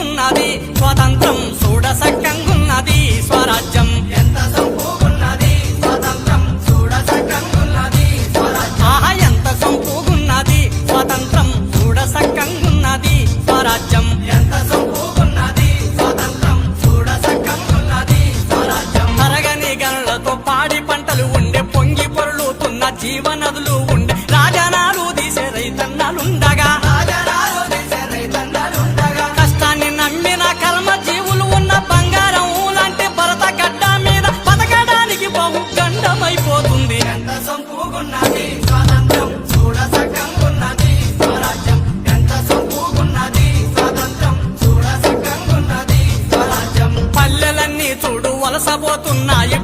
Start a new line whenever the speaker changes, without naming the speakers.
సంపూగున్నది స్వాతంత్రం చూడ సక్కంగున్నది స్వరాజ్యం ఎంత సంపూగున్నది స్వాతంత్రం చూడ సక్కంగున్నది స్వరాజ్యం ఆహా ఎంత సంపూగున్నది స్వాతంత్రం చూడ సక్కంగున్నది స్వరాజ్యం ఎంత సంపూగున్నది స్వాతంత్రం చూడ సక్కంగున్నది స్వరాజ్యం తరగని గనులతో పాడి పంటలు ఉండే పొంగి పొర్లుతున్న జీవనదులు ఉండే రాజనాలు తీసే రైతన్నలుండగా కష్టాన్ని నమ్మిన కర్మ జీవులు ఉన్న బంగారం లాంటి భరత గడ్డ మీద బతకడానికి బహు గండమైపోతుంది ఎంత సంపూగున్నది స్వాతంత్రం చూడ సక్కంగున్నది స్వరాజ్యం ఎంత సంపూగున్నది స్వాతంత్రం చూడ సక్కంగున్నది స్వరాజ్యం పల్లెలన్నీ చూడు వలసపోతున్నాయి